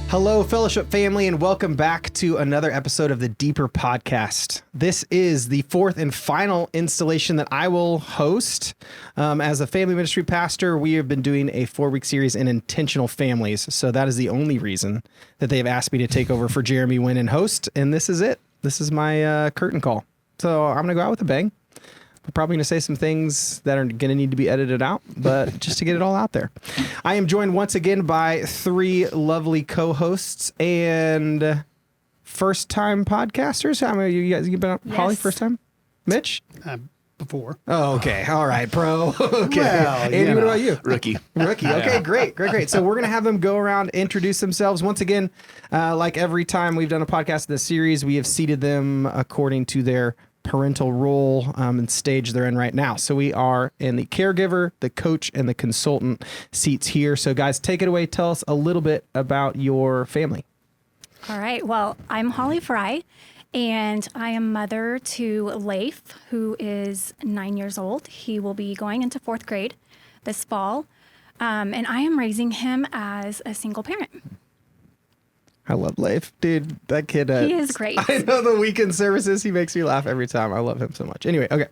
Hello, Fellowship family, and welcome back to another episode of the Deeper Podcast. This is the fourth and final installation that I will host. As a family ministry pastor, we have been doing a 4-week series in intentional families. So that is the only reason that they've asked me to take over for Jeremy Wynn and host. And this is it. This is my curtain call. So I'm going to go out with a bang. We're probably going to say some things that are going to need to be edited out, but just to get it all out there. I am joined once again by 3 lovely co-hosts and first-time podcasters. How many of you guys have been on? Yes. Holly, first time? Mitch? Before. Oh, okay. All right, pro. Okay. Well, Andy, what about you? Rookie. Okay, great. So we're going to have them go around, introduce themselves. Once again, like every time we've done a podcast in this series, we have seated them according to their parental role and stage they're in right now. So we are in the caregiver, the coach, and the consultant seats here. So guys, take it away. Tell us a little bit about your family. All right. Well, I'm Holly Fry, and I am mother to Leif, who is 9 years old. He will be going into 4th grade this fall, and I am raising him as a single parent. I love Leif. Dude, that kid. He is great. I know the weekend services. He makes me laugh every time. I love him so much. Anyway, okay.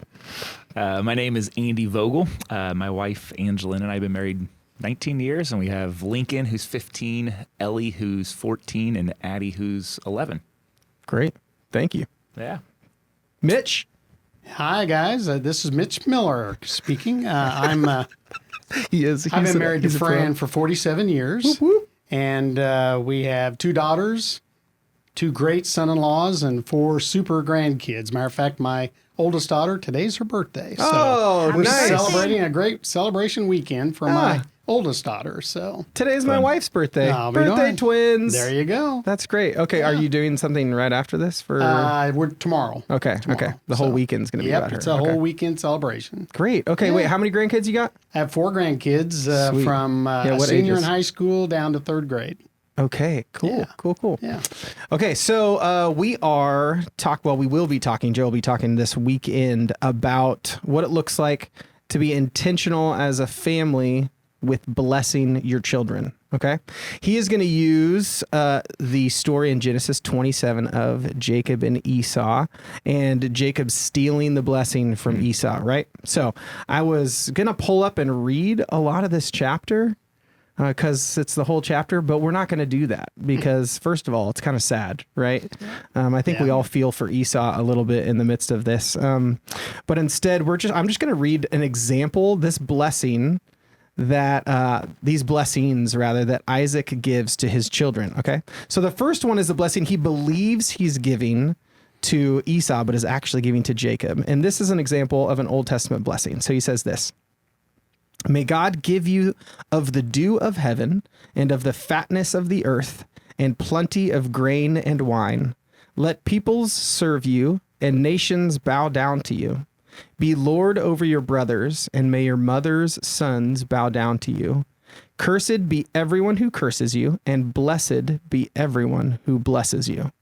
My name is Andy Vogel. My wife, Angelina, and I have been married 19 years, and we have Lincoln, who's 15, Ellie, who's 14, and Addie, who's 11. Great. Thank you. Yeah. Mitch? Hi, guys. This is Mitch Miller speaking. I've been married to Fran for 47 years. Whoop, whoop. And we have 2 daughters, 2 great son-in-laws, and 4 super grandkids. Matter of fact, my oldest daughter, today's her birthday. So we're nice. celebrating a great celebration weekend for my oldest daughter. So Today's my wife's birthday. I'll be Birthday doing. twins. There you go. That's great. Okay, are you doing something right after this for? We're tomorrow. Okay. The whole weekend's gonna be about her. It's a whole weekend celebration. Great. Okay, wait. How many grandkids you got? I have 4 grandkids Sweet. from what senior ages? in high school down to 3rd grade. Okay. Cool. Yeah. Cool. Yeah. Okay, so we will be talking. Joe will be talking this weekend about what it looks like to be intentional as a family with blessing your children. Okay, he is going to use the story in Genesis 27 of Jacob and Esau, and Jacob stealing the blessing from Esau. Right. So I was going to pull up and read a lot of this chapter, because it's the whole chapter, but we're not going to do that because, first of all, it's kind of sad, right? I think we all feel for Esau a little bit in the midst of this. But instead, I'm just going to read an example, these blessings that Isaac gives to his children, okay? So the first one is the blessing he believes he's giving to Esau, but is actually giving to Jacob. And this is an example of an Old Testament blessing. So he says this: "May God give you of the dew of heaven and of the fatness of the earth and plenty of grain and wine. Let peoples serve you and nations bow down to you. Be Lord over your brothers, and may your mother's sons bow down to you. Cursed be everyone who curses you, and blessed be everyone who blesses you."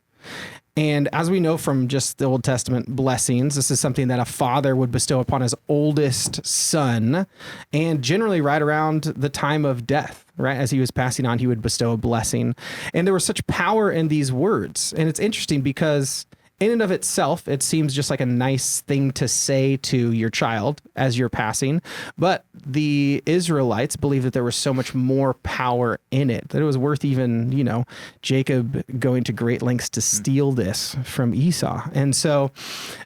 And as we know from just the Old Testament blessings, this is something that a father would bestow upon his oldest son, and generally right around the time of death, right? As he was passing on, he would bestow a blessing. And there was such power in these words. And it's interesting because in and of itself, it seems just like a nice thing to say to your child as you're passing. But the Israelites believed that there was so much more power in it, that it was worth even, Jacob going to great lengths to steal this from Esau. And so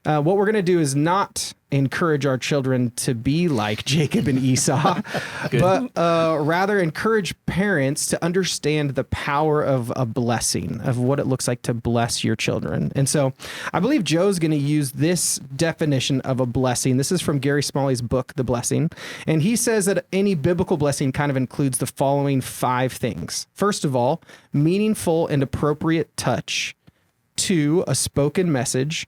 what we're going to do is not encourage our children to be like Jacob and Esau, but rather encourage parents to understand the power of a blessing, of what it looks like to bless your children. And so I believe Joe's going to use this definition of a blessing. This is from Gary Smalley's book, The Blessing. And he says that any biblical blessing kind of includes the following 5 things. First of all, meaningful and appropriate touch. 2, a spoken message.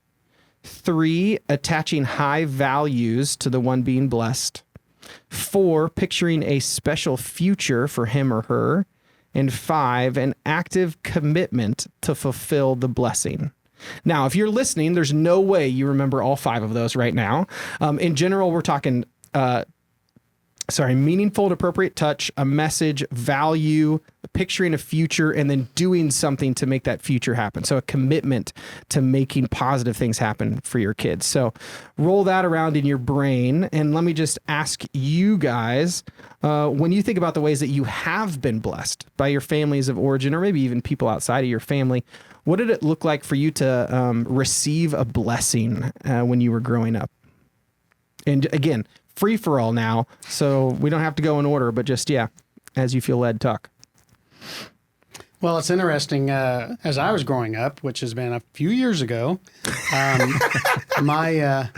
3, attaching high values to the one being blessed. 4, picturing a special future for him or her. And 5, an active commitment to fulfill the blessing. Now, if you're listening, there's no way you remember all 5 of those right now. In general, we're talking meaningful and appropriate touch, a message, value, picturing a future, and then doing something to make that future happen. So a commitment to making positive things happen for your kids. So roll that around in your brain. And let me just ask you guys, when you think about the ways that you have been blessed by your families of origin, or maybe even people outside of your family, what did it look like for you to receive a blessing when you were growing up? And again, free for all now, so we don't have to go in order, but just, as you feel led, talk. Well, it's interesting. As I was growing up, which has been a few years ago, my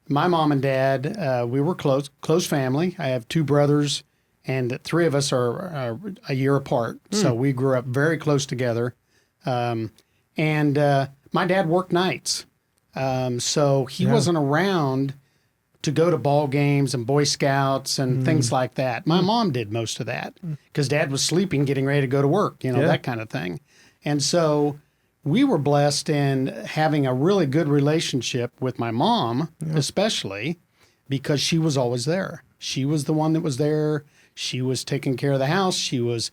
mom and dad, we were close family. I have two brothers, and three of us are a year apart. So we grew up very close together. And my dad worked nights, so he wasn't around to go to ball games and Boy Scouts and things like that. My mom did most of that because Dad was sleeping, getting ready to go to work, that kind of thing. And so we were blessed in having a really good relationship with my mom, especially because she was always there. She was the one that was there. She was taking care of the house. She was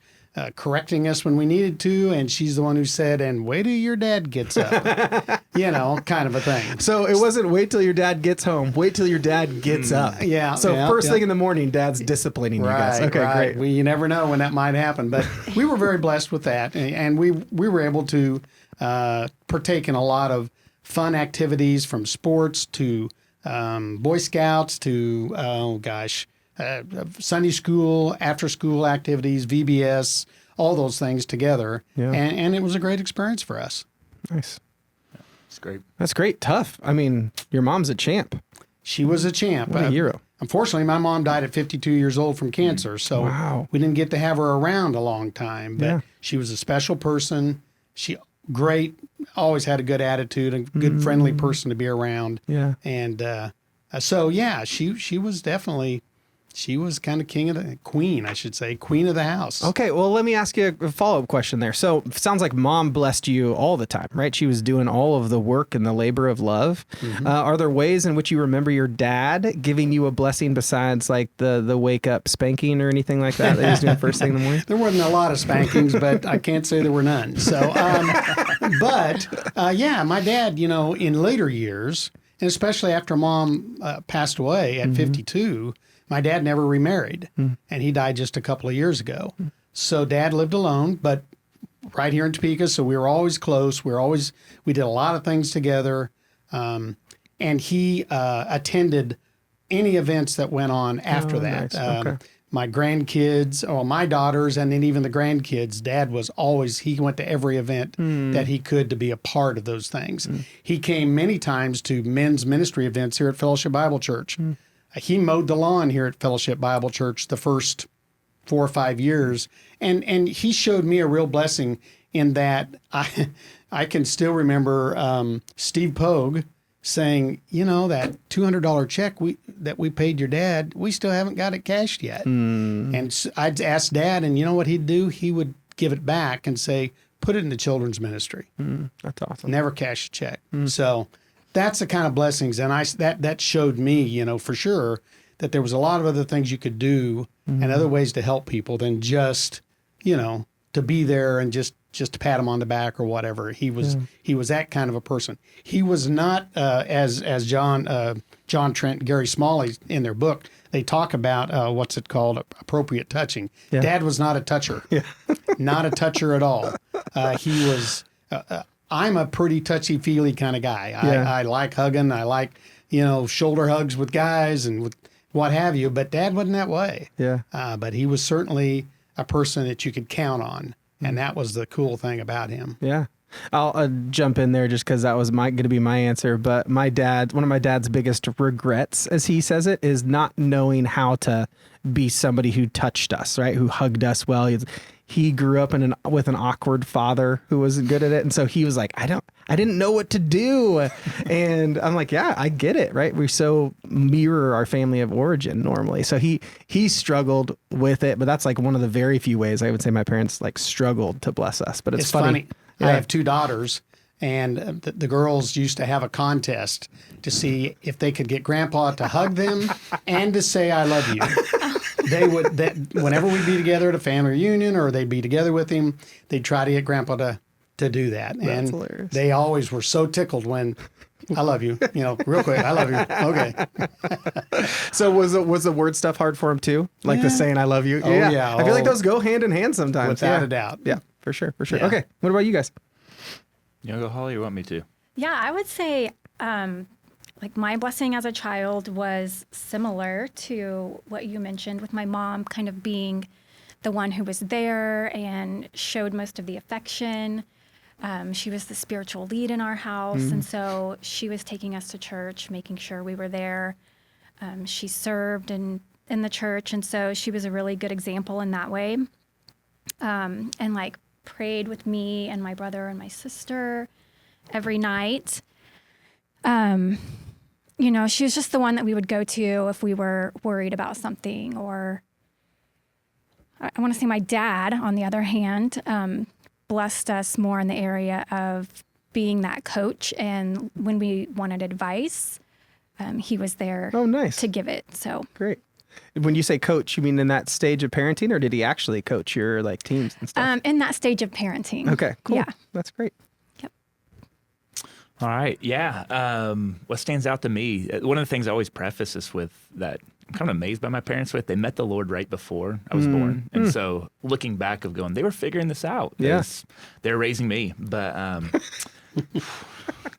correcting us when we needed to, and she's the one who said, and wait till your dad gets up, kind of a thing. So it wasn't wait till your dad gets home, wait till your dad gets up. So first thing in the morning, Dad's disciplining you guys. Okay, great. You never know when that might happen, but we were very blessed with that, and we were able to partake in a lot of fun activities, from sports to Boy Scouts to, Sunday school, after school activities, VBS, all those things together. Yeah. And it was a great experience for us. Nice. It's great. That's great. Tough. I mean, your mom's a champ. She was a champ. What a hero. Unfortunately, my mom died at 52 years old from cancer. So we didn't get to have her around a long time. But she was a special person. She always had a good attitude, a good friendly person to be around. Yeah. And she was definitely... She was kind of queen of the house. Okay, well, let me ask you a follow-up question there. So it sounds like Mom blessed you all the time, right? She was doing all of the work and the labor of love. Are there ways in which you remember your dad giving you a blessing besides like the wake-up spanking or anything like that he was doing first thing in the morning? There wasn't a lot of spankings, but I can't say there were none. So, my dad, in later years, and especially after Mom passed away at 52, my dad never remarried, and he died just a couple of years ago. So Dad lived alone, but right here in Topeka, so we were always close. We did a lot of things together, and he attended any events that went on after that. Nice. My grandkids, or my daughters, and then even the grandkids, Dad was always, he went to every event that he could to be a part of those things. He came many times to men's ministry events here at Fellowship Bible Church. He mowed the lawn here at Fellowship Bible Church the first 4 or 5 years. And he showed me a real blessing in that I can still remember Steve Pogue saying, that $200 check that we paid your dad, we still haven't got it cashed yet. And I'd ask Dad, and you know what he'd do? He would give it back and say, put it in the children's ministry. That's awesome. Never cash a check. So that's the kind of blessings. And that showed me, for sure, that there was a lot of other things you could do and other ways to help people than just, to be there and just to pat him on the back or whatever. He was that kind of a person. He was not, as John Trent and Gary Smalley in their book, they talk about what's it called, appropriate touching. Yeah. Dad was not a toucher. Not a toucher at all. He was... I'm a pretty touchy-feely kind of guy. I like hugging. I like, shoulder hugs with guys and with what have you. But Dad wasn't that way. Yeah. But he was certainly a person that you could count on. And that was the cool thing about him. Yeah. I'll jump in there just because that was going to be my answer. But one of my dad's biggest regrets, as he says it, is not knowing how to be somebody who touched us, right? Who hugged us well. He grew up with an awkward father who wasn't good at it. And so he was like, I didn't know what to do. And I'm like, yeah, I get it. Right. We so mirror our family of origin normally. So he struggled with it, but that's like one of the very few ways I would say my parents like struggled to bless us, but it's funny. Yeah. I have two daughters, and the girls used to have a contest to see if they could get Grandpa to hug them and to say, I love you. whenever we'd be together at a family reunion or they'd be together with him, they'd try to get Grandpa to do that. That's and hilarious. they always were so tickled when, I love you, real quick, I love you. Okay. So was the word stuff hard for him too? Like the Yeah. saying "I love you"? Oh, yeah. I feel like Oh. those go hand in hand sometimes. Without Yeah. a doubt. Yeah, for sure, for sure. Yeah. Okay, what about you guys? You want to go, Holly, or want me to? Yeah, I would say like my blessing as a child was similar to what you mentioned, with my mom kind of being the one who was there and showed most of the affection. She was the spiritual lead in our house, and so she was taking us to church, making sure we were there. She served in the church, and so she was a really good example in that way. And like prayed with me and my brother and my sister every night. She was just the one that we would go to if we were worried about something. Or I want to say my dad, on the other hand, blessed us more in the area of being that coach. And when we wanted advice, he was there Oh, nice. to give it. So Great. When you say coach, you mean in that stage of parenting, or did he actually coach your like teams and stuff? in that stage of parenting. Okay, cool. Yeah. That's great. All right. Yeah. What stands out to me, one of the things I always preface this with that I'm kind of amazed by my parents with, they met the Lord right before I was born. And so looking back of going, they were figuring this out. Yeah. They're raising me, but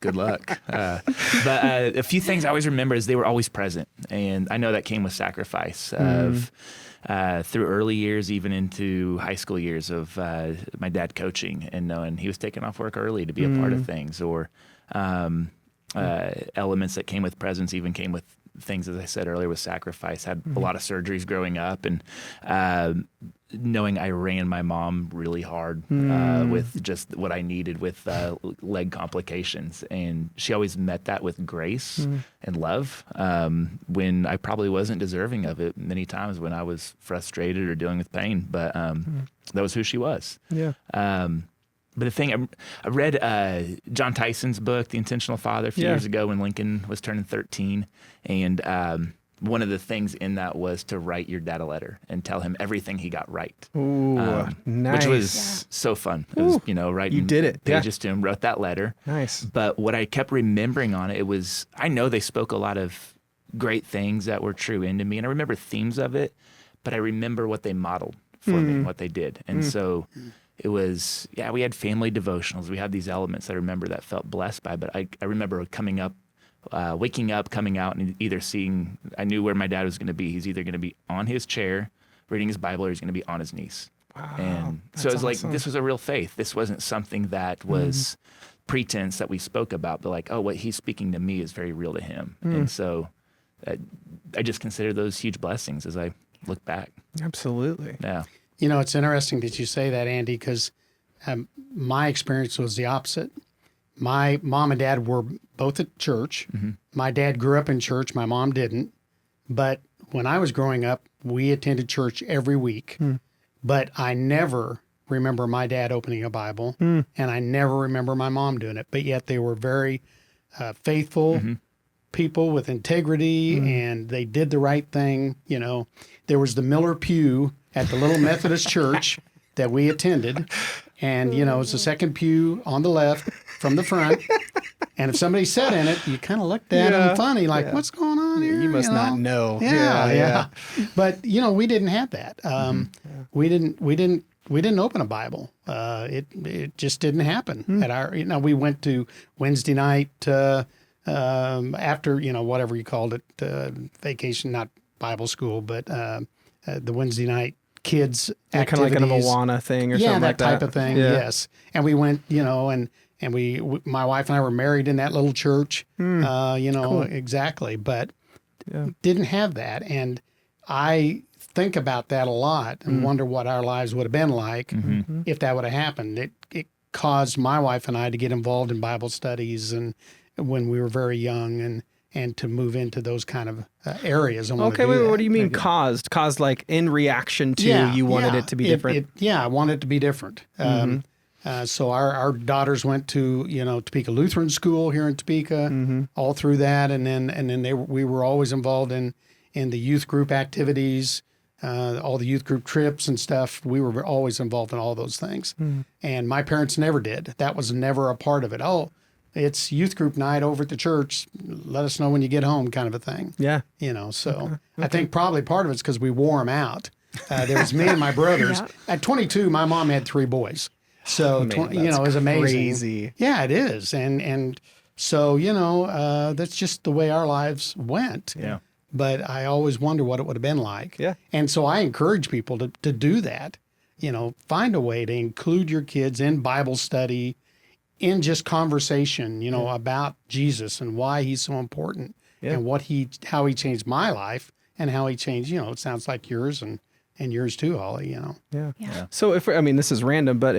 good luck. But a few things I always remember is they were always present. And I know that came with sacrifice of through early years, even into high school years of my dad coaching and knowing he was taking off work early to be a part of things, or elements that came with presence, even came with things, as I said earlier, with sacrifice. Had a lot of surgeries growing up, and knowing I ran my mom really hard with just what I needed with leg complications. And she always met that with grace and love when I probably wasn't deserving of it many times when I was frustrated or dealing with pain. But that was who she was. Yeah. But the thing, I read John Tyson's book, The Intentional Father, a few years ago when Lincoln was turning 13. And one of the things in that was to write your dad a letter and tell him everything he got right. Ooh, nice. Which was so fun. It was, writing You did it. Yeah. pages to him, wrote that letter. Nice. But what I kept remembering on it was, I know they spoke a lot of great things that were true into me, and I remember themes of it, but I remember what they modeled for me, what they did. And so it was, we had family devotionals. We had these elements I remember that felt blessed by, but I remember coming up, waking up, coming out, and either seeing, I knew where my dad was going to be. He's either going to be on his chair reading his Bible, or he's going to be on his knees. Wow, And so that's it was awesome. like, this was a real faith. This wasn't something that was pretense that we spoke about, but like, what he's speaking to me is very real to him. And so I just consider those huge blessings as I look back. Absolutely. Yeah. It's interesting that you say that, Andy, because my experience was the opposite. My mom and dad were both at church. My dad grew up in church. My mom didn't. But when I was growing up, we attended church every week. But I never remember my dad opening a Bible, and I never remember my mom doing it. But yet they were very faithful people with integrity, and they did the right thing. There was the Miller pew at the little Methodist church that we attended. And, it was the second pew on the left from the front. And if somebody sat in it, you kind of looked at them funny, like, what's going on here? You must not know. Yeah. But, we didn't have that. We didn't open a Bible. It just didn't happen at our, we went to Wednesday night, after, whatever you called it, vacation, not Bible school, but the Wednesday night kids Kind of like a activities. Moana thing or Yeah, something like that type of thing. Yeah. Yes. And we went, and my wife and I were married in that little church, exactly, but didn't have that. And I think about that a lot and wonder what our lives would have been like if that would have happened. It caused my wife and I to get involved in Bible studies and when we were very young and to move into those kind of areas. Okay, wait, what do you mean caused? Caused like in reaction to you wanted it to be different? I wanted it to be were So our daughters went to Topeka Lutheran School here in Topeka, all through that, and then we were always involved in the youth group activities. all the youth group trips and stuff. We were always involved in all those things. And my parents never did. That was never a part of it. Oh, it's youth group night over at the church. Let us know when you get home, kind of a thing. Yeah. So I think probably part of it's because we wore them out. There was me and my brothers. Yeah. At 22, my mom had 3 boys. So, Man, it was amazing. crazy. Yeah, it is. And so, that's just the way our lives went. Yeah. But I always wonder what it would have been like. Yeah. And so I encourage people to do that. Find a way to include your kids in Bible study, in just conversation, about Jesus and why he's so important and how he changed my life and how he changed, it sounds like yours and yours too, Holly, Yeah. Yeah. So this is random, but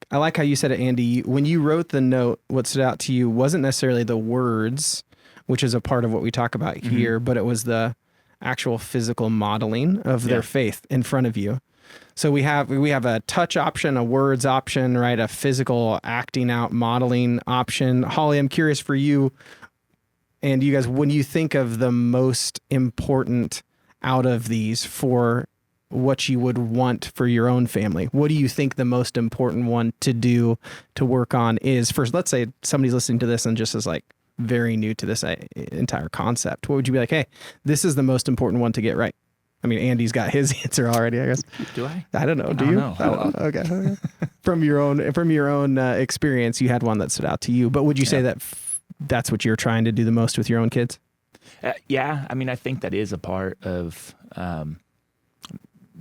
I like how you said it, Andy, when you wrote the note, what stood out to you wasn't necessarily the words, which is a part of what we talk about here, but it was the actual physical modeling of their faith in front of you. So we have a touch option, a words option, right? A physical acting out modeling option. Holly, I'm curious for you and you guys, when you think of the most important out of these for what you would want for your own family, what do you think the most important one to do, to work on is? First, let's say somebody's listening to this and just is like very new to this entire concept. What would you be like, hey, this is the most important one to get right? I mean, Andy's got his answer already, I guess. Do I? I don't know. Do I don't you? know. I don't know. Okay. From your own experience, you had one that stood out to you. But would you say that that's what you're trying to do the most with your own kids? Yeah. I mean, I think that is a part of.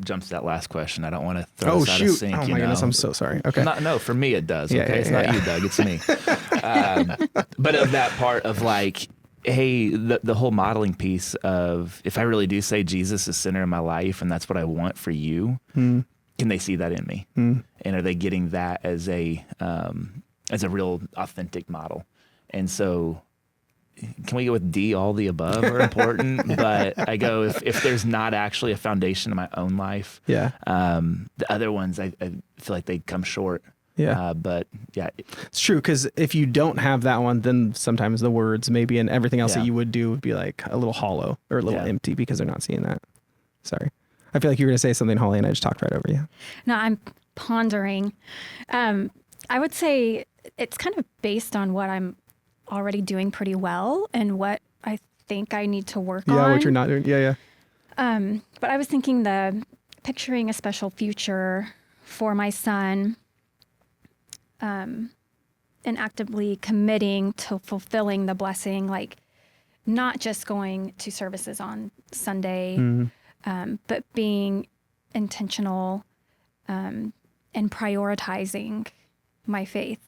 Jumps to that last question. I don't want to throw this out of sync. Oh my goodness, I'm so sorry. Okay. No, for me it does. Yeah, Okay, yeah, it's yeah. not you, Doug. It's me. But of that part of like, hey, the whole modeling piece of if I really do say Jesus is center of my life and that's what I want for you, can they see that in me? And are they getting that as a real authentic model? And so, can we go with D? All the above are important, but I go if there's not actually a foundation in my own life, Yeah. the other ones I feel like they come short. Yeah. But yeah, It's true, because if you don't have that one, then sometimes the words maybe and everything else that you would do would be like a little hollow or a little empty because they're not seeing that. Sorry. I feel like you were going to say something, Holly, and I just talked right over you. No, I'm pondering. I would say it's kind of based on what I'm already doing pretty well and what I think I need to work on. Yeah, what you're not doing. Yeah, yeah. But I was thinking picturing a special future for my son, and actively committing to fulfilling the blessing, like not just going to services on Sunday, but being intentional and prioritizing my faith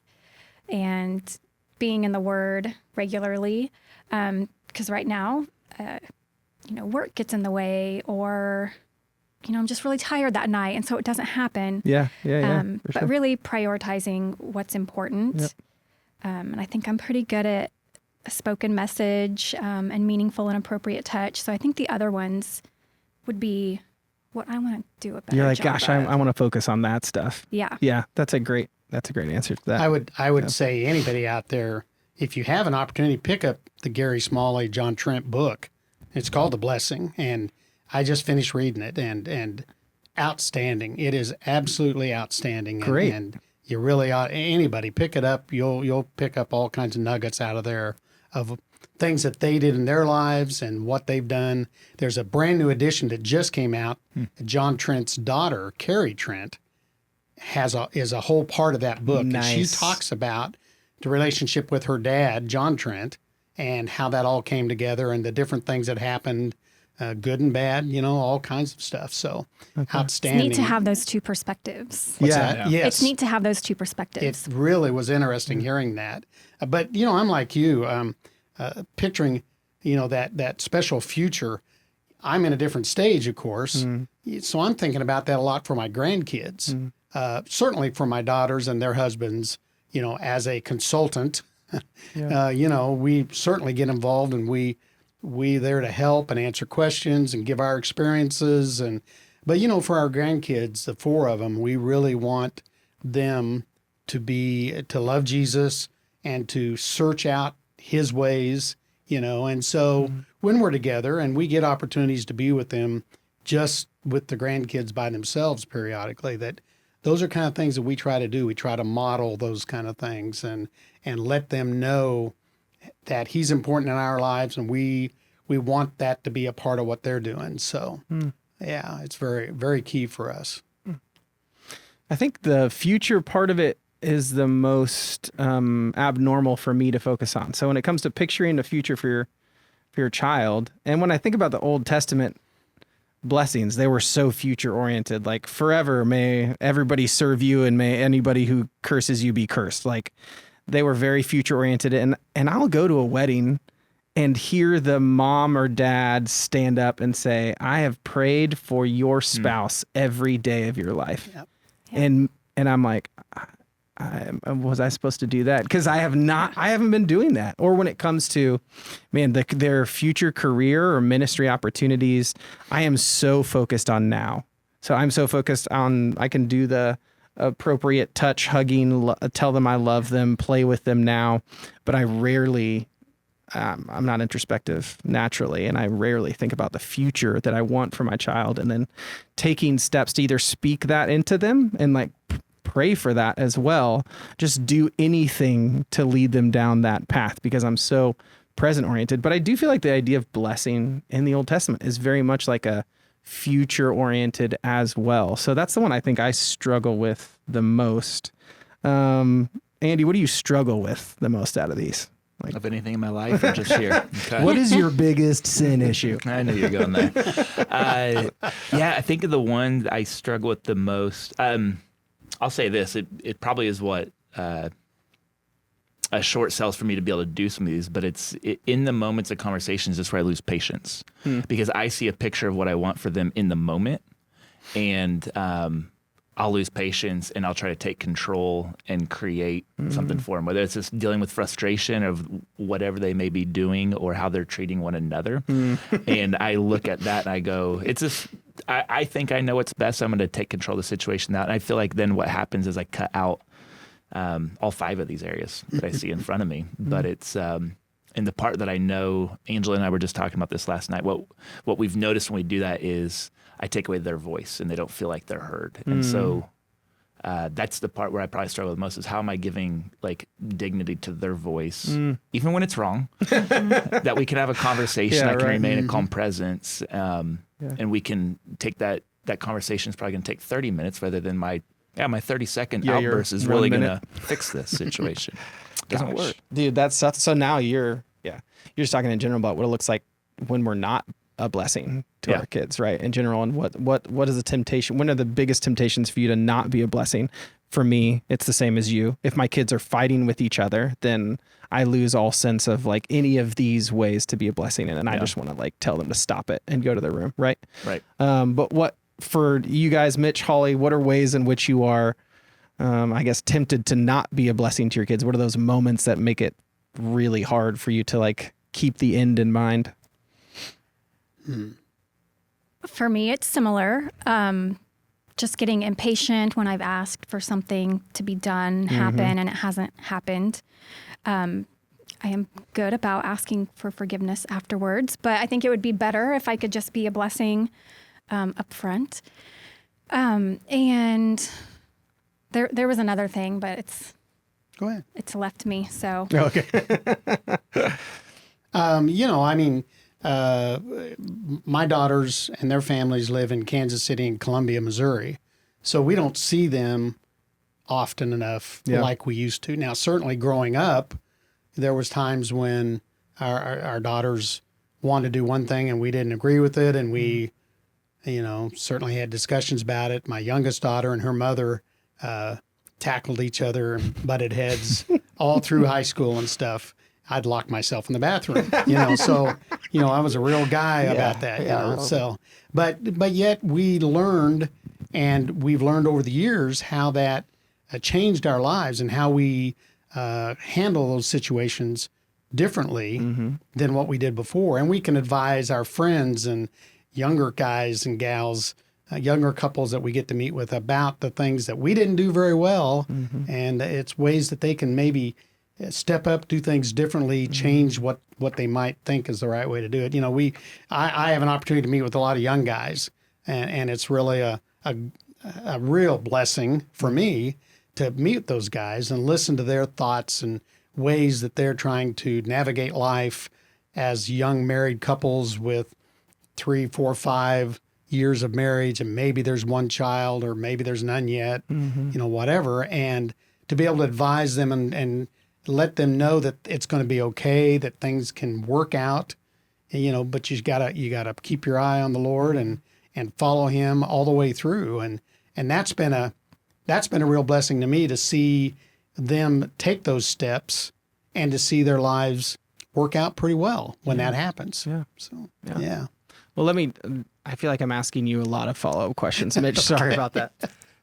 and being in the Word regularly. Because right now, work gets in the way, or I'm just really tired that night, and so it doesn't happen. Yeah, But really prioritizing what's important. Yep. And I think I'm pretty good at a spoken message and meaningful and appropriate touch. So I think the other ones would be what I want to do a better You're like, job gosh, of. I want to focus on that stuff. Yeah. Yeah, that's a great answer to that. I would say anybody out there, if you have an opportunity, pick up the Gary Smalley, John Trent book. It's called The Blessing, and I just finished reading it, and outstanding. It is absolutely outstanding. Great. And you really ought, anybody pick it up. You'll pick up all kinds of nuggets out of there of things that they did in their lives and what they've done. There's a brand new edition that just came out. John Trent's daughter, Carrie Trent, is a whole part of that book. Nice. And she talks about the relationship with her dad, John Trent, and how that all came together and the different things that happened, good and bad, all kinds of stuff. So outstanding. It's neat to have those two perspectives. What's Yeah. that? Yes. It's neat to have those two perspectives. It really was interesting hearing that. But, I'm like you, picturing, that special future. I'm in a different stage, of course. So I'm thinking about that a lot for my grandkids. Certainly for my daughters and their husbands, as a consultant. We certainly get involved, and we there to help and answer questions and give our experiences. But for our grandkids, the 4 of them, we really want them to love Jesus and to search out his ways, And so when we're together and we get opportunities to be with them just with the grandkids by themselves periodically, that those are kind of things that we try to do. We try to model those kind of things and let them know that he's important in our lives, and we want that to be a part of what they're doing. So, yeah, it's very, very key for us. I think the future part of it is the most abnormal for me to focus on. So when it comes to picturing the future for your child, and when I think about the Old Testament blessings, they were so future oriented. Like, forever may everybody serve you, and may anybody who curses you be cursed. Like, they were very future oriented. And I'll go to a wedding and hear the mom or dad stand up and say, I have prayed for your spouse every day of your life. Yep. And I'm like, was I supposed to do that? Because I haven't been doing that. Or when it comes to, man, their future career or ministry opportunities, I am so focused on now. So I'm so focused on, I can do the appropriate touch, hugging, tell them I love them, play with them now. But I rarely, I'm not introspective naturally, and I rarely think about the future that I want for my child, and then taking steps to either speak that into them and like pray for that as well. Just do anything to lead them down that path, because I'm so present oriented. But I do feel like the idea of blessing in the Old Testament is very much like a future oriented as well. So that's the one I think I struggle with the most. Andy, what do you struggle with the most out of these? Like, Of anything in my life or just here? Okay. what is your biggest sin issue? I knew you were going there. Yeah, I think of the one that I struggle with the most. I'll say this: it probably is what a short sells for me to be able to do some of these, but it's in the moments of conversations. That's where I lose patience, because I see a picture of what I want for them in the moment, and I'll lose patience, and I'll try to take control and create something for them, whether it's just dealing with frustration of whatever they may be doing or how they're treating one another. And I look at that and I go, it's just, I think I know what's best. I'm going to take control of the situation now. And I feel like then what happens is I cut out all 5 of these areas that I see in front of me. But it's in the part that I know, Angela and I were just talking about this last night. What we've noticed when we do that is I take away their voice and they don't feel like they're heard. And so that's the part where I probably struggle the most, is how am I giving like dignity to their voice, even when it's wrong, that we can have a conversation. Yeah, I can right. remain a calm presence. And we can take that conversation is probably going to take 30 minutes rather than my 30-second your outburst is 1 really going minute. to fix this situation. Doesn't work. Dude, that's so now you're just talking in general about what it looks like when we're not a blessing to our kids, right? In general, and what is the temptation? When are the biggest temptations for you to not be a blessing? For me, it's the same as you. If my kids are fighting with each other, then I lose all sense of like any of these ways to be a blessing, and I just want to like tell them to stop it and go to their room, right? Right. But what for you guys, Mitch, Holly, what are ways in which you are, I guess, tempted to not be a blessing to your kids? What are those moments that make it really hard for you to like keep the end in mind? For me, it's similar. Just getting impatient when I've asked for something to be done, happen, and it hasn't happened. I am good about asking for forgiveness afterwards, but I think it would be better if I could just be a blessing up front. And there was another thing, but Go ahead. it's left me. So Okay. My daughters and their families live in Kansas City and Columbia, Missouri. So we don't see them often enough like we used to. Now, certainly growing up, there was times when our daughters wanted to do one thing and we didn't agree with it. And we, certainly had discussions about it. My youngest daughter and her mother tackled each other and butted heads all through high school and stuff. I'd lock myself in the bathroom, so, I was a real guy about that, so, but yet we learned, and we've learned over the years how that changed our lives and how we handle those situations differently than what we did before. And we can advise our friends and younger guys and gals, younger couples that we get to meet with about the things that we didn't do very well. And it's ways that they can maybe step up, do things differently, change what they might think is the right way to do it. I have an opportunity to meet with a lot of young guys and it's really a real blessing for me to meet those guys and listen to their thoughts and ways that they're trying to navigate life as young married couples with 3, 4, 5 years of marriage, and maybe there's one child or maybe there's none yet, whatever. And to be able to advise them and let them know that it's going to be okay, that things can work out, but you gotta keep your eye on the Lord and follow Him all the way through. And that's been a real blessing to me to see them take those steps and to see their lives work out pretty well when that happens. Yeah. So, Yeah. yeah. Well, I feel like I'm asking you a lot of follow-up questions, Mitch. Sorry about that.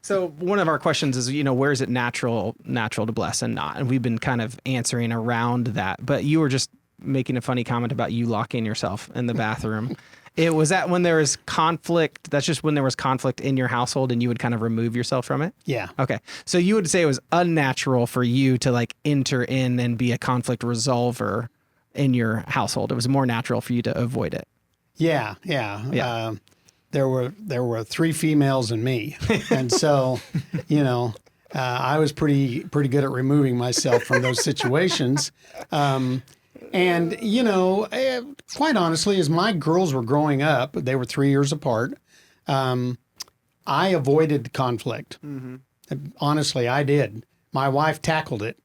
So one of our questions is, where is it natural to bless and not? And we've been kind of answering around that, but you were just making a funny comment about you locking yourself in the bathroom. Was that when there was conflict? That's just when there was conflict in your household and you would kind of remove yourself from it? Yeah. Okay. So you would say it was unnatural for you to like enter in and be a conflict resolver in your household. It was more natural for you to avoid it. Yeah. There were 3 females and me. And so, I was pretty good at removing myself from those situations. And, quite honestly, as my girls were growing up, they were 3 years apart, I avoided conflict. Mm-hmm. Honestly, I did. My wife tackled it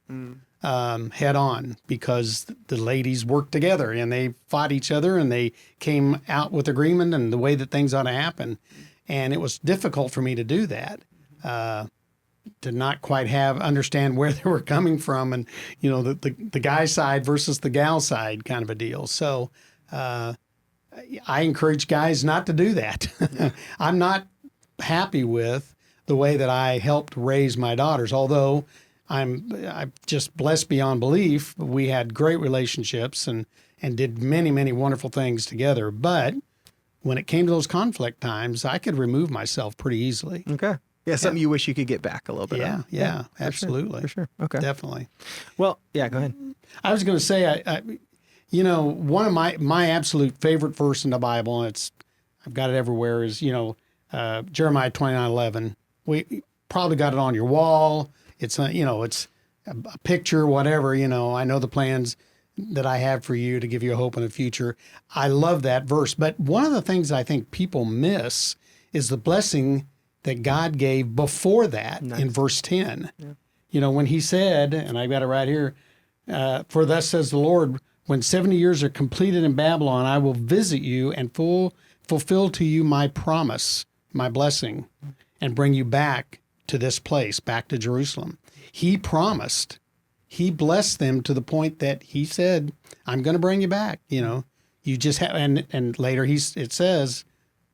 head on because the ladies worked together and they fought each other and they came out with agreement and the way that things ought to happen. And it was difficult for me to do that. To not quite understand where they were coming from and, the guy side versus the gal side kind of a deal. So I encourage guys not to do that. I'm not happy with the way that I helped raise my daughters, although I'm just blessed beyond belief. We had great relationships and did many, many wonderful things together. But when it came to those conflict times, I could remove myself pretty easily. Okay. Yeah, something you wish you could get back a little bit. Yeah, absolutely. For sure. Okay. Definitely. Well, yeah, go ahead. I was going to say, one of my absolute favorite verse in the Bible, and I've got it everywhere, is, Jeremiah 29:11. We probably got it on your wall. It's, it's a picture, whatever, I know the plans that I have for you to give you a hope in the future. I love that verse. But one of the things I think people miss is the blessing that God gave before that in verse 10. Yeah. When he said, and I've got it right here, for thus says the Lord, when 70 years are completed in Babylon, I will visit you and fulfill to you my promise, my blessing, and bring you back to this place, back to Jerusalem. He promised, he blessed them to the point that he said, I'm going to bring you back. You just have, and later it says,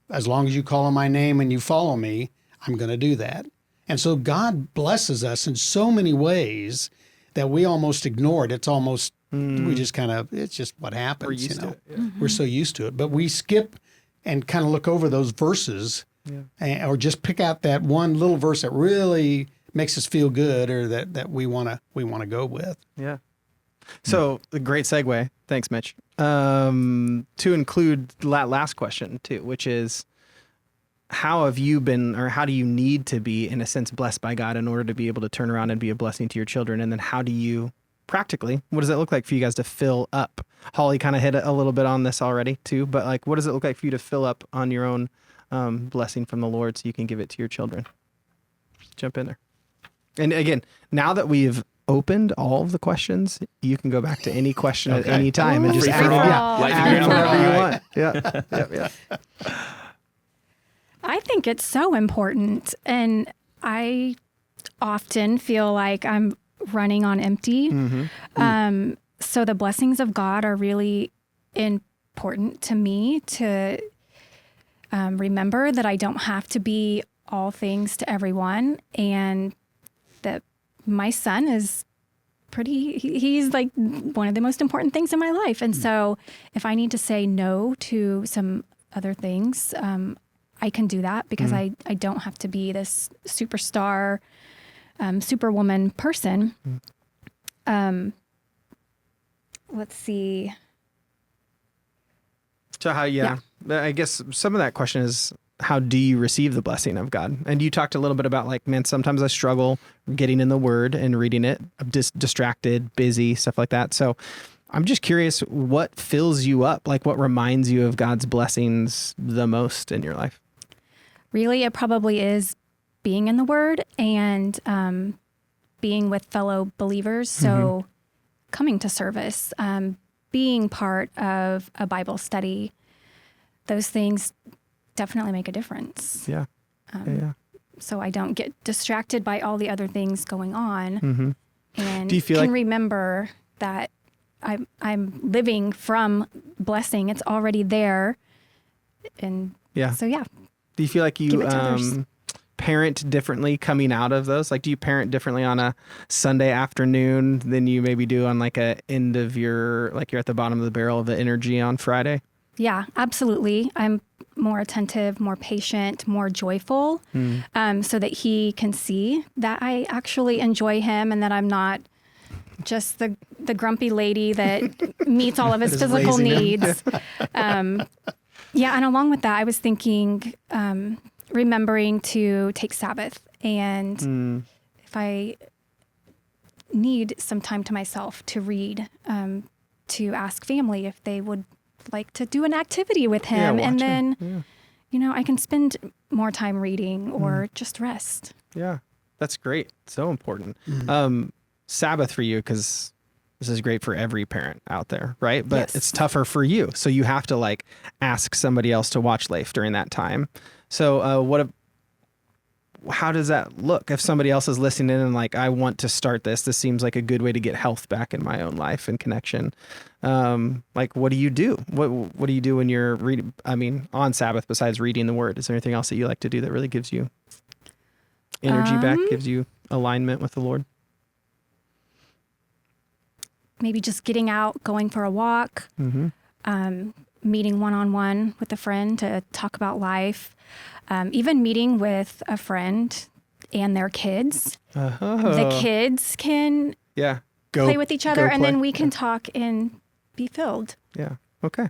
as long as you call on my name and you follow me, I'm going to do that. And so God blesses us in so many ways that we almost ignore it. It's almost, we just it's just what happens. We're used to it. Yeah. Mm-hmm. We're so used to it. But we skip and kind of look over those verses or just pick out that one little verse that really makes us feel good or that we want to go with. Yeah. So a great segue. Thanks, Mitch. To include that last question too, which is, how have you been, or how do you need to be, in a sense, blessed by God in order to be able to turn around and be a blessing to your children? And then how do you practically, what does it look like for you guys to fill up? Holly kind of hit a little bit on this already too, but like, what does it look like for you to fill up on your own blessing from the Lord so you can give it to your children? Jump in there. And again, now that we've opened all of the questions, you can go back to any question at any time and just add whatever you want. Yeah. I think it's so important. And I often feel like I'm running on empty. Mm-hmm. So the blessings of God are really important to me to remember that I don't have to be all things to everyone, and that my son is he's like one of the most important things in my life. And so if I need to say no to some other things, I can do that because I don't have to be this superstar, superwoman person. Let's see. So how, I guess some of that question is how do you receive the blessing of God? And you talked a little bit about like, man, sometimes I struggle getting in the Word and reading it. I'm distracted, busy, stuff like that. So I'm just curious, what fills you up? Like, what reminds you of God's blessings the most in your life? Really, it probably is being in the Word and being with fellow believers. So coming to service, being part of a Bible study, those things definitely make a difference. Yeah. Yeah. So I don't get distracted by all the other things going on, and Do you feel can like- remember that I'm living from blessing. It's already there, and Yeah. so yeah. Do you feel like Give you it to others. parent differently coming out of those? Like, do you parent differently on a Sunday afternoon than you maybe do on like a end of your, like you're at the bottom of the barrel of the energy on Friday? Yeah, absolutely. I'm more attentive, more patient, more joyful, so that he can see that I actually enjoy him and that I'm not just the grumpy lady that meets all of his Just physical raising him. needs. Yeah, and along with that, I was thinking, remembering to take Sabbath, and if I need some time to myself to read, to ask family if they would like to do an activity with him, watch and him. then, I can spend more time reading or just rest. Yeah, that's great. So important. Sabbath for you, because this is great for every parent out there, right? But Yes. it's tougher for you. So you have to like ask somebody else to watch Leif during that time. So how does that look if somebody else is listening in and like, I want to start this? This seems like a good way to get health back in my own life and connection. Like, what do you do? What do you do when you're reading? I mean, on Sabbath besides reading the Word? Is there anything else that you like to do that really gives you energy back, gives you alignment with the Lord? Maybe just getting out, going for a walk, meeting one-on-one with a friend to talk about life, even meeting with a friend and their kids. The kids can Yeah. play with each other, go and then play. we can talk and be filled. Yeah. Okay.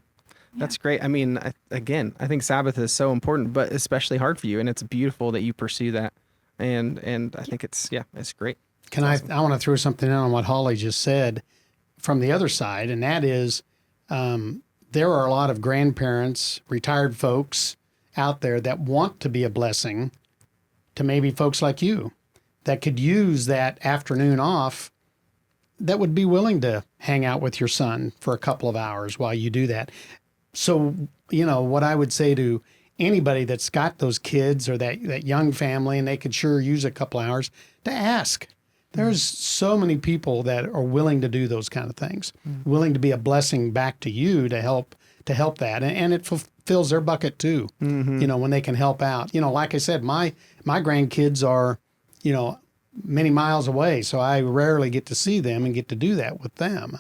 That's great. I mean, I think Sabbath is so important, but especially hard for you. And it's beautiful that you pursue that. And I think it's great. I want to throw something in on what Holly just said from the other side, and that is there are a lot of grandparents, retired folks out there that want to be a blessing to maybe folks like you that could use that afternoon off, that would be willing to hang out with your son for a couple of hours while you do that. So, what I would say to anybody that's got those kids or that young family, and they could sure use a couple hours, to ask. There's so many people that are willing to do those kind of things, willing to be a blessing back to you to help that. And it fulfills their bucket too, when they can help out. Like I said, my grandkids are, many miles away, so I rarely get to see them and get to do that with them.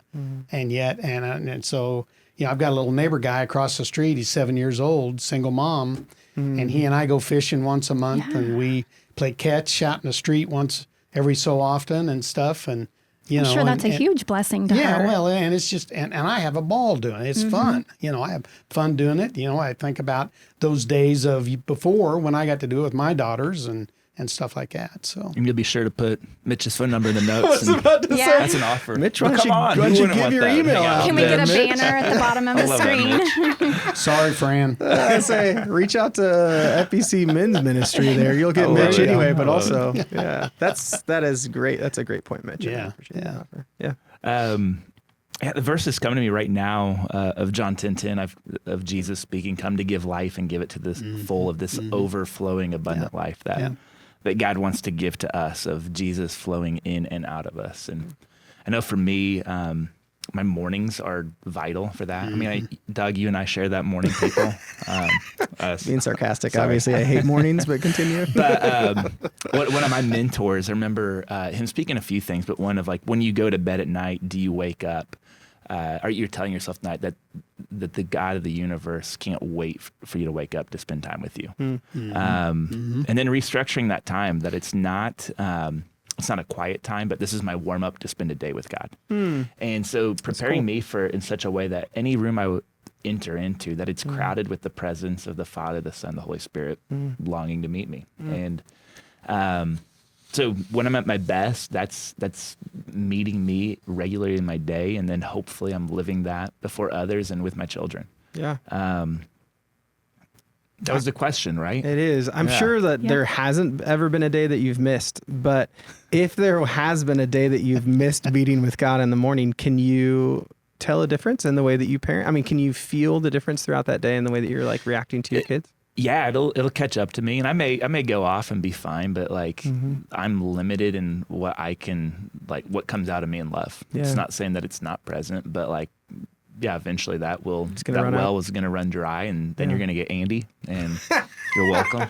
And yet, and so, I've got a little neighbor guy across the street. He's 7 years old, single mom, and he and I go fishing once a month, and we play catch out in the street once every so often and stuff. And I'm sure that's a huge blessing to yeah, her. well, and it's just, and I have a ball doing it. It's fun. I have fun doing it. I think about those days of before when I got to do it with my daughters and stuff like that. So And you'll be sure to put Mitch's phone number in the notes. and Yeah. That's an offer. Mitch, Well, why don't come you- on. why don't Who you wouldn't give want your that? email Hang out Can we there, get a Mitch? banner at the bottom of the love that, screen? sorry, Fran. I say, reach out to FBC Men's Ministry there. You'll get I love Mitch it. anyway, but I love also, that is great. That's a great point, Mitch. I Yeah, appreciate yeah. that offer. Yeah. The verse is coming to me right now of John 10:10 of Jesus speaking, "Come to give life and give it to this full of this overflowing abundant life that God wants to give to us, of Jesus flowing in and out of us." And I know for me, my mornings are vital for that. I mean, Doug, you and I share that morning people. Being sarcastic, Sorry. obviously. I hate mornings, but continue. But one of my mentors, I remember him speaking a few things, but one of like, when you go to bed at night, do you wake up? Or you're telling yourself tonight that the God of the universe can't wait for you to wake up to spend time with you. And then restructuring that time, that it's not a quiet time, but this is my warm up to spend a day with God. And so preparing me for in such a way that any room enter into, that it's crowded with the presence of the Father, the Son, the Holy Spirit longing to meet me. And so when I'm at my best, that's meeting me regularly in my day, and then hopefully I'm living that before others and with my children. Yeah. That was the question, right? It is. I'm Yeah. sure that Yeah. there hasn't ever been a day that you've missed, but if there has been a day that you've missed meeting with God in the morning, can you tell a difference in the way that you parent? I mean, can you feel the difference throughout that day in the way that you're like reacting to your kids? Yeah, it'll catch up to me, and I may go off and be fine, but like I'm limited in what I can, like what comes out of me in love. Yeah. It's not saying that it's not present, but like, yeah, eventually that gonna that run out. well is going to run dry, and then Yeah. you're going to get Andy, and you're welcome.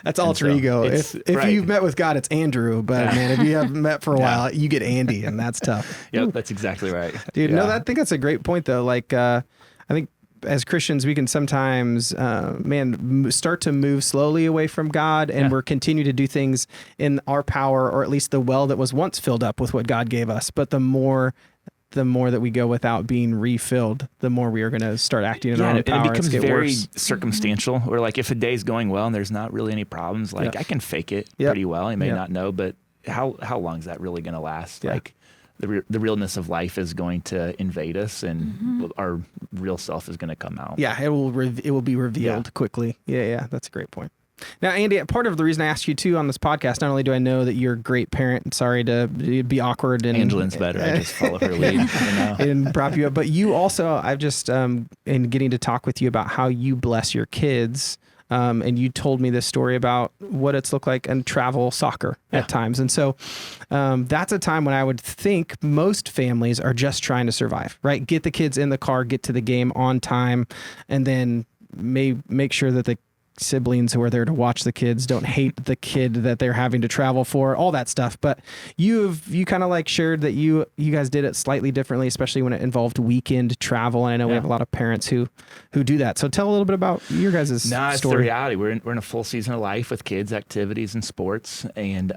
That's alter so ego. it's- If right. you've met with God, it's Andrew, but Yeah. man, if you haven't met for a Yeah. while, you get Andy, and that's tough. Yep, that's exactly right, Dude, Yeah. no, I think that's a great point though. Like, I think as Christians, we can sometimes, start to move slowly away from God, and Yeah. we're continue to do things in our power, or at least the well that was once filled up with what God gave us. But the more that we go without being refilled, the more we are going to start acting in our Yeah, own and power. it becomes It's get very worse. circumstantial. Or like if a day's going well and there's not really any problems, like Yeah. I can fake it Yep. pretty well. I may Yep. not know, but how long is that really going to last? Yeah. Like the realness of life is going to invade us, and our real self is going to come out. Yeah, it will be revealed quickly. Yeah, that's a great point. Now, Andy, part of the reason I asked you too on this podcast, not only do I know that you're a great parent, sorry to be awkward and Angelin's better. I just follow her lead. You know? and prop you up, but you also, I've just in getting to talk with you about how you bless your kids. And you told me this story about what it's looked like in travel soccer at times. And so that's a time when I would think most families are just trying to survive, right? Get the kids in the car, get to the game on time, and then make sure that the siblings who are there to watch the kids don't hate the kid that they're having to travel for, all that stuff. But you kind of like shared that you guys did it slightly differently, especially when it involved weekend travel. And I know we have a lot of parents who do that. So tell a little bit about your guys' No, it's the story. reality. We're in a full season of life with kids, activities, and sports. And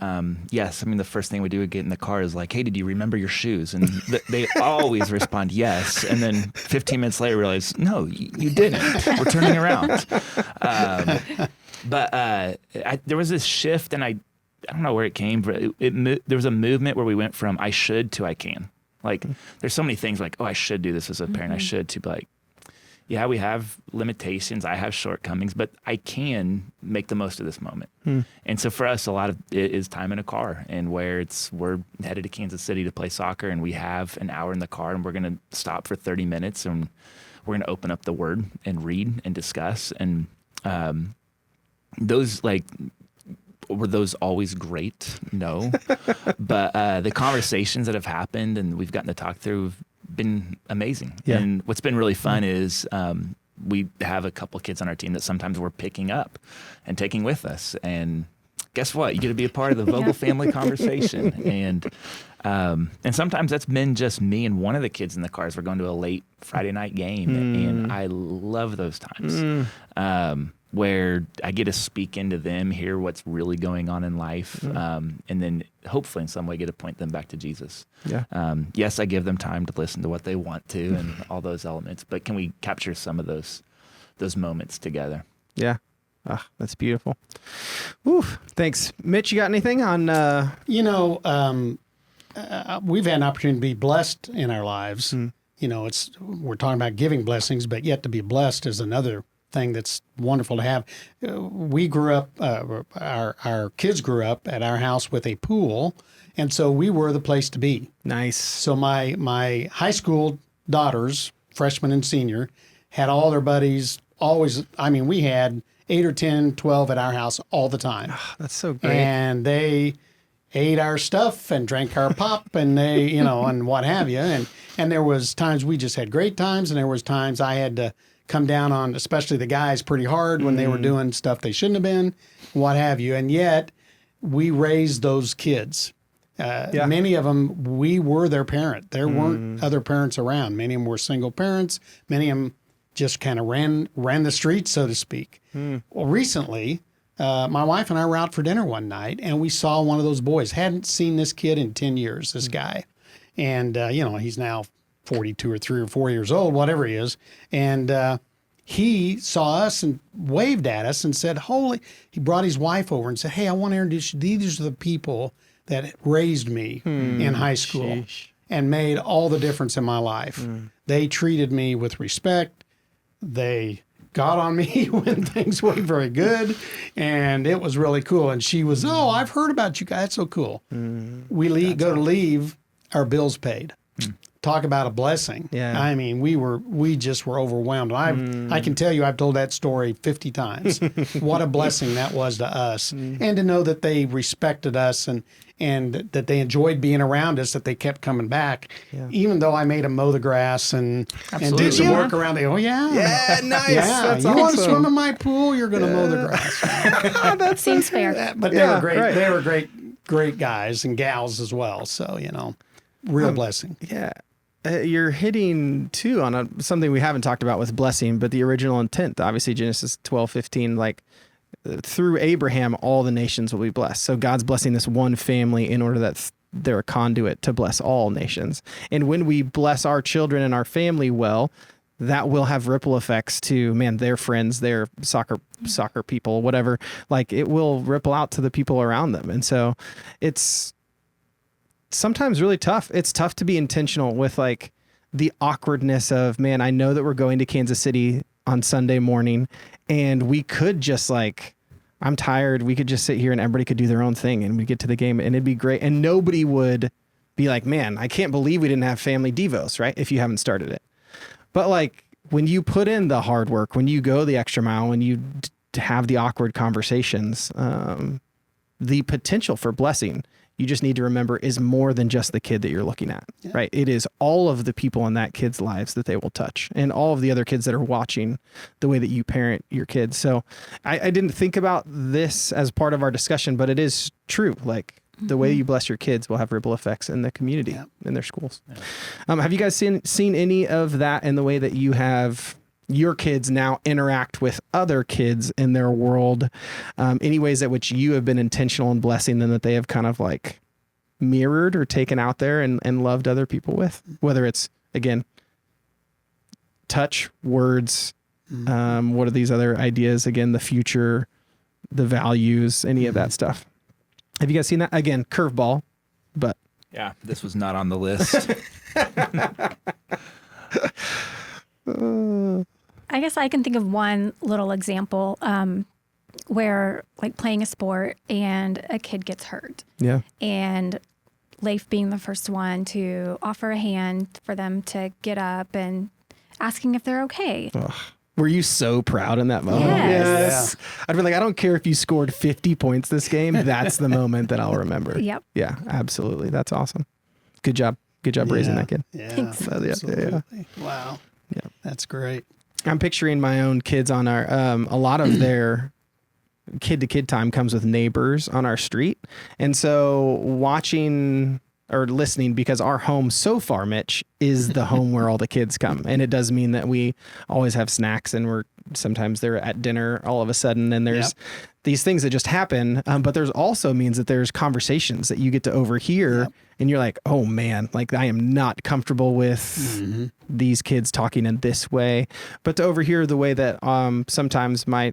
yes, I mean, the first thing we do we get in the car is like, hey, did you remember your shoes? And they always respond yes. And then 15 minutes later, realize, no, you didn't. We're turning around. But there was this shift, and I don't know where it came, but there was a movement where we went from I should to I can. Like, there's so many things like, oh, I should do this as a parent. I should, to be like, yeah, we have limitations. I have shortcomings, but I can make the most of this moment. And so for us, a lot of it is time in a car, and where we're headed to Kansas City to play soccer, and we have an hour in the car, and we're going to stop for 30 minutes, and we're going to open up the Word and read and discuss. And those, like, were those always great? No. But the conversations that have happened and we've gotten to talk through have been amazing. Yeah. And what's been really fun is we have a couple kids on our team that sometimes we're picking up and taking with us. And guess what? You get to be a part of the Vogel family conversation. And sometimes that's been just me and one of the kids in the cars. We're going to a late Friday night game, and I love those times. Where I get to speak into them, hear what's really going on in life, and then hopefully in some way get to point them back to Jesus. Yeah. Yes, I give them time to listen to what they want to and all those elements, but can we capture some of those moments together? Yeah. Ah, that's beautiful. Woo. Thanks. Mitch, you got anything on, We've had an opportunity to be blessed in our lives. You know, we're talking about giving blessings, but yet to be blessed is another thing that's wonderful to have. We grew up, our kids grew up at our house with a pool, and so we were the place to be. nice. So my high school daughters, freshman and senior, had all their buddies always. I mean, we had 8 or 10, 12 at our house all the time. That's so great. And they ate our stuff and drank our pop and they, and what have you. And there was times we just had great times, and there was times I had to come down on, especially the guys, pretty hard when they were doing stuff they shouldn't have been, what have you. And yet we raised those kids. Many of them, we were their parent. There weren't other parents around. Many of them were single parents. Many of them just kind of ran the streets, so to speak. Well, recently, my wife and I were out for dinner one night, and we saw one of those boys. Hadn't seen this kid in 10 years, this guy. And, he's now 42 or 3 or 4 years old, whatever he is. And he saw us and waved at us and said, he brought his wife over and said, hey, I want to introduce you. These are the people that raised me in high school and made all the difference in my life. They treated me with respect. They got on me when things weren't very good. And it was really cool. And she was, I've heard about you guys. That's so cool. We go to leave, our bills paid. Talk about a blessing. Yeah. I mean, we just were overwhelmed. I can tell you, I've told that story 50 times. What a blessing that was to us. And to know that they respected us and that they enjoyed being around us, that they kept coming back. Yeah. Even though I made them mow the grass and Absolutely. did some Yeah. work around it. Oh, yeah. Yeah, nice. Yeah, That's you want to awesome. swim in my pool? You're going to mow the grass. That seems fair. But they Yeah, were great. right. They were great guys and gals as well. So, real blessing. Yeah. You're hitting too on something we haven't talked about with blessing, but the original intent, obviously Genesis 12:15, like through Abraham, all the nations will be blessed. So God's blessing this one family in order that they're a conduit to bless all nations. And when we bless our children and our family well, that will have ripple effects to, their friends, their soccer people, whatever. Like it will ripple out to the people around them. And so it's sometimes really tough. It's tough to be intentional with like the awkwardness of, I know that we're going to Kansas City on Sunday morning and we could just like, I'm tired. We could just sit here and everybody could do their own thing and we get to the game and it'd be great. And nobody would be like, I can't believe we didn't have family devos, right? If you haven't started it. But like when you put in the hard work, when you go the extra mile, when you have the awkward conversations, the potential for blessing, you just need to remember, is more than just the kid that you're looking at, right? It is all of the people in that kid's lives that they will touch and all of the other kids that are watching the way that you parent your kids. So I didn't think about this as part of our discussion, but it is true. Like the way you bless your kids will have ripple effects in the community, in their schools. Have you guys seen any of that in the way that you have your kids now interact with other kids in their world, any ways at which you have been intentional in blessing them that they have kind of like mirrored or taken out there and loved other people with, whether it's, again, touch, words, what are these other ideas? Again, the future, the values, any of that stuff. Have you guys seen that? Again, curveball, but. Yeah, this was not on the list. I guess I can think of one little example where, like, playing a sport and a kid gets hurt. Yeah. And Leif being the first one to offer a hand for them to get up and asking if they're okay. Ugh. Were you so proud in that moment? Yes. I'd be like, I don't care if you scored 50 points this game. That's the moment that I'll remember. Yep. Yeah, absolutely. That's awesome. Good job. Good job raising that kid. Yeah. Thanks. Absolutely. Wow. Yeah. That's great. I'm picturing my own kids on our, a lot of their kid to kid time comes with neighbors on our street. And so watching or listening, because our home so far, Mitch, is the home where all the kids come. And it does mean that we always have snacks and sometimes they're at dinner all of a sudden and there's these things that just happen. But there's also means that there's conversations that you get to overhear and you're like, oh man, like I am not comfortable with these kids talking in this way. But to overhear the way that sometimes my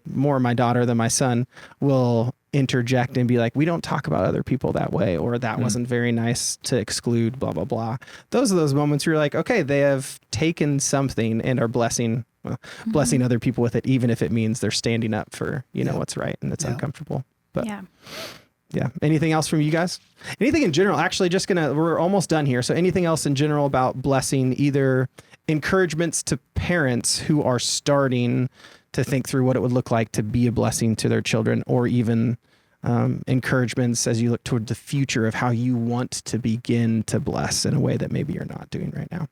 daughter than my son will interject and be like, we don't talk about other people that way, or that wasn't very nice to exclude, blah, blah, blah. Those are those moments where you're like, okay, they have taken something and are blessing other people with it, even if it means they're standing up for, what's right and it's uncomfortable. But yeah. Anything else from you guys? Anything in general? Actually, we're almost done here. So anything else in general about blessing, either encouragements to parents who are starting to think through what it would look like to be a blessing to their children, or even encouragements as you look toward the future of how you want to begin to bless in a way that maybe you're not doing right now?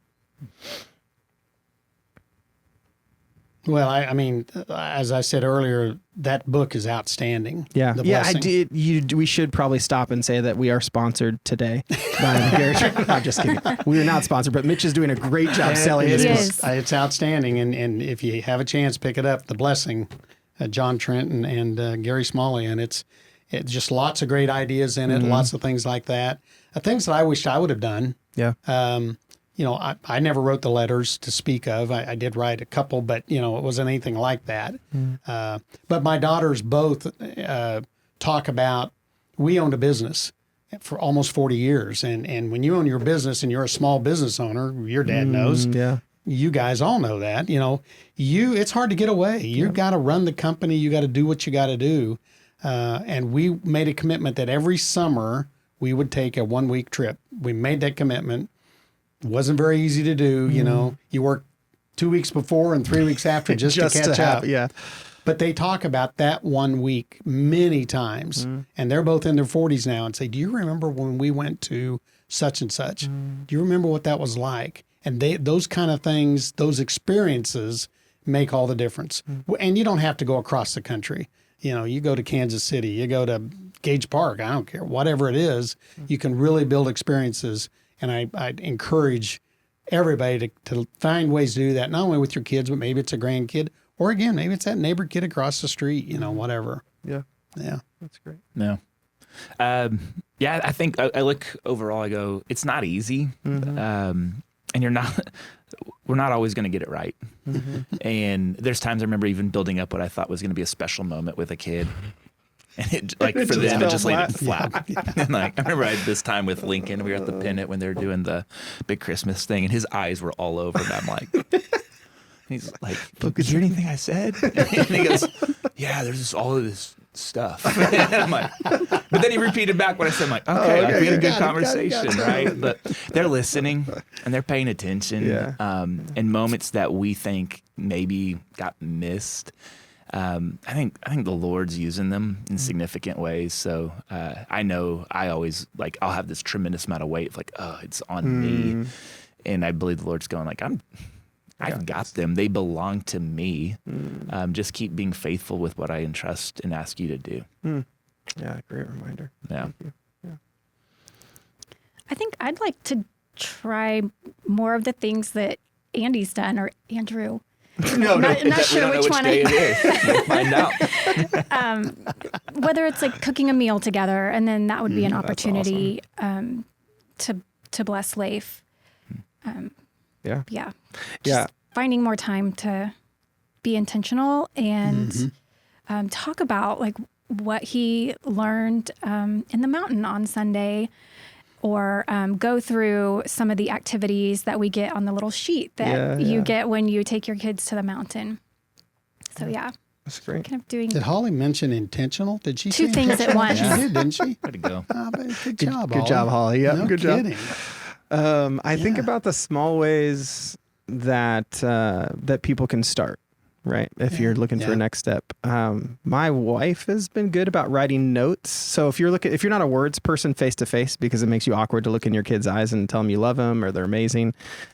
Well, I mean, as I said earlier, that book is outstanding. Yeah. The Yeah, I Blessing. did. We should probably stop and say that we are sponsored today by Gary. I'm just kidding. We are not sponsored, but Mitch is doing a great job selling It this book. is. It's outstanding. And if you have a chance, pick it up. The Blessing, John Trenton and Gary Smalley. And it's just lots of great ideas in it, lots of things like that. Things that I wish I would have done. Yeah. I never wrote the letters to speak of. I did write a couple, but, it wasn't anything like that. But my daughters both talk about, we owned a business for almost 40 years. And when you own your business and you're a small business owner, your dad knows. Yeah. You guys all know that, it's hard to get away. You've got to run the company. You got to do what you got to do. And we made a commitment that every summer we would take a 1-week trip. We made that commitment. It wasn't very easy to do. You work 2 weeks before and 3 weeks after just to catch up. Yeah. But they talk about that 1 week many times. And they're both in their 40s now and say, do you remember when we went to such and such? Do you remember what that was like? And those kind of things, those experiences make all the difference. And you don't have to go across the country. You go to Kansas City, you go to Gage Park, I don't care, whatever it is, you can really build experiences. And I'd encourage everybody to find ways to do that, not only with your kids, but maybe it's a grandkid, or again, maybe it's that neighbor kid across the street, whatever. Yeah. Yeah. That's great. No. I think I look overall, I go, it's not easy. And we're not always going to get it right. And there's times I remember even building up what I thought was going to be a special moment with a kid. And it, for them, it just laid it flat. And I remember I had this time with Lincoln. We were at the Pennant when they were doing the big Christmas thing, and his eyes were all over. And I'm like, he's like, "Look, is there anything I said?" And he goes, "Yeah, there's all of this stuff." And I'm like, but then he repeated back what I said. I'm like, okay, we had a good conversation, right? But they're listening and they're paying attention. Yeah. And moments that we think maybe got missed. I think the Lord's using them in significant ways. So I know I always I'll have this tremendous amount of weight, it's on me, and I believe the Lord's going I've got them. They belong to me. Just keep being faithful with what I entrust and ask you to do. Yeah, great reminder. Yeah. Thank you. Yeah. I think I'd like to try more of the things that Andy's done, or Andrew. Not sure which one. Day it is. We'll find out. Whether it's cooking a meal together, and then that would be an opportunity to bless Leif. Yeah. Yeah. Yeah. Finding more time to be intentional and talk about what he learned in the mountain on Sunday, or go through some of the activities that we get on the little sheet that you get when you take your kids to the mountain. So that's great. kind of doing Did Holly mention intentional? Did she two say things at intentional? once. She did, didn't she? Way to go. Good job, Good job, Holly. Yeah, No good kidding. job. I think about the small ways that that people can start, right? If you're looking for a next step. My wife has been good about writing notes. So if you're not a words person face to face, because it makes you awkward to look in your kid's eyes and tell them you love them or they're amazing,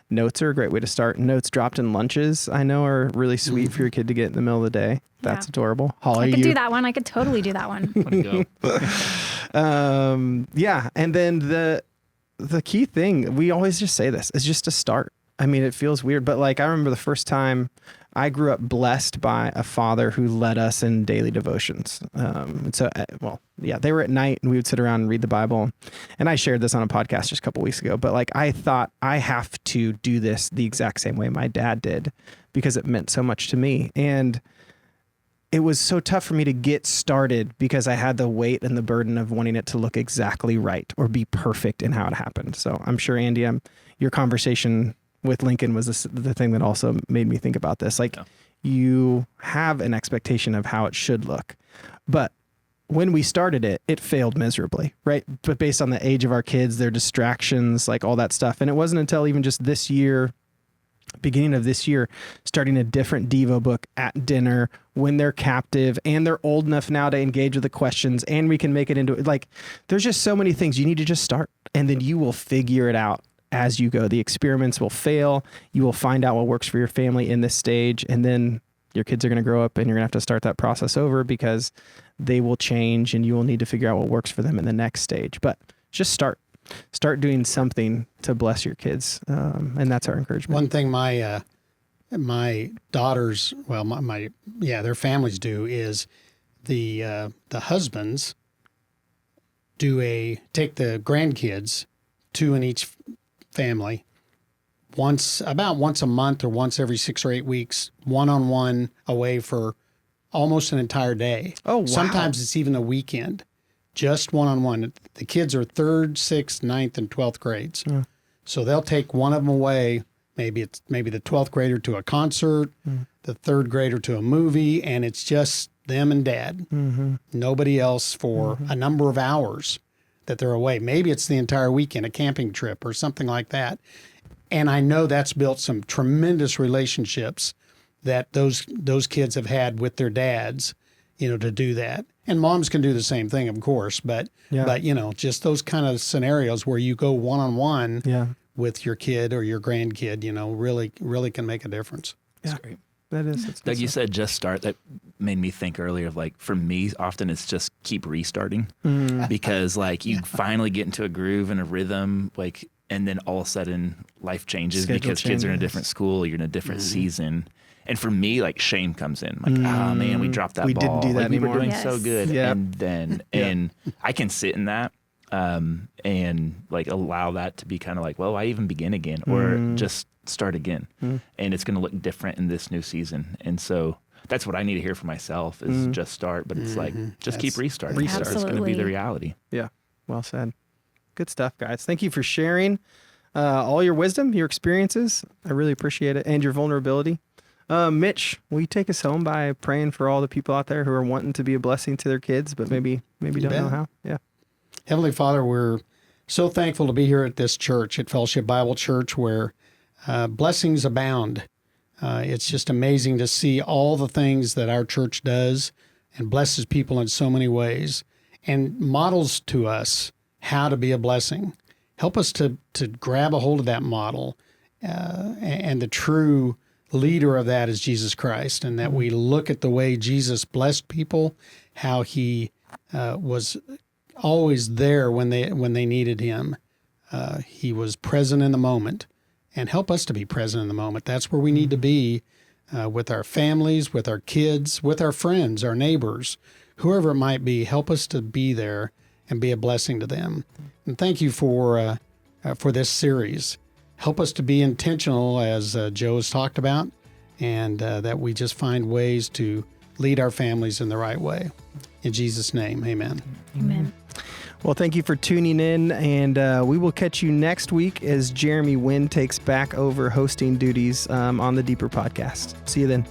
notes are a great way to start. Notes dropped in lunches, I know, are really sweet for your kid to get in the middle of the day. That's adorable. Holly, I could do that one. I could totally do that one. Way to go. Yeah. And then the key thing, we always just say this, is just to start. I mean, it feels weird, but I remember the first time I grew up blessed by a father who led us in daily devotions. They were at night and we would sit around and read the Bible. And I shared this on a podcast just a couple weeks ago, but I thought I have to do this the exact same way my dad did, because it meant so much to me. And it was so tough for me to get started because I had the weight and the burden of wanting it to look exactly right or be perfect in how it happened. So I'm sure, Andy, your conversation with Lincoln was the thing that also made me think about this. You have an expectation of how it should look, but when we started it, it failed miserably, right? But based on the age of our kids, their distractions, all that stuff. And it wasn't until even just this year, beginning of this year, starting a different Devo book at dinner when they're captive and they're old enough now to engage with the questions, and we can make it into there's just so many things. You need to just start, and then you will figure it out as you go. The experiments will fail. You will find out what works for your family in this stage. And then your kids are going to grow up and you're going to have to start that process over because they will change and you will need to figure out what works for them in the next stage. But just start doing something to bless your kids. And that's our encouragement. One thing my daughters, their families do is the husbands take the grandkids, 2 in each family, about once a month or once every 6 or 8 weeks, one-on-one away for almost an entire day. Oh, wow. Sometimes it's even a weekend, just one-on-one. The kids are 3rd, 6th, 9th, and 12th grades. Yeah. So they'll take one of them away. Maybe the 12th grader to a concert, the 3rd grader to a movie, and it's just them and dad. Nobody else for a number of hours that they're away. Maybe it's the entire weekend, a camping trip or something like that. And I know that's built some tremendous relationships that those kids have had with their dads, to do that. And moms can do the same thing, of course, but just those kind of scenarios where you go one-on-one with your kid or your grandkid, really can make a difference. That's great. That is. That's Doug, you said just start. That made me think earlier of for me, often it's just keep restarting because you finally get into a groove and a rhythm, and then all of a sudden life changes Schedule because kids are in a changes. different school, you're in a different season. And for me, shame comes in. Oh man, we dropped that We ball. didn't do that we were anymore. doing so Yes. good. Yep. And then, and I can sit in that and allow that to be kind of well, why even begin again or just start again? And it's going to look different in this new season. And so that's what I need to hear for myself is just start. But it's just keep restarting. Restart. It's going to be Absolutely. the reality. Yeah. Well said. Good stuff, guys. Thank you for sharing all your wisdom, your experiences. I really appreciate it, and your vulnerability. Mitch, will you take us home by praying for all the people out there who are wanting to be a blessing to their kids, but maybe don't bet. know how? Yeah. Heavenly Father, we're so thankful to be here at this church, at Fellowship Bible Church, where blessings abound. It's just amazing to see all the things that our church does and blesses people in so many ways and models to us how to be a blessing. Help us to grab a hold of that model, and the true leader of that is Jesus Christ, and that we look at the way Jesus blessed people, how he was always there when they needed him. He was present in the moment, and help us to be present in the moment. That's where we need to be with our families, with our kids, with our friends, our neighbors, whoever it might be. Help us to be there and be a blessing to them. And thank you for this series. Help us to be intentional, as Joe has talked about, and that we just find ways to lead our families in the right way. In Jesus' name, amen. Amen. Well, thank you for tuning in, and we will catch you next week as Jeremy Wynn takes back over hosting duties on the Deeper Podcast. See you then.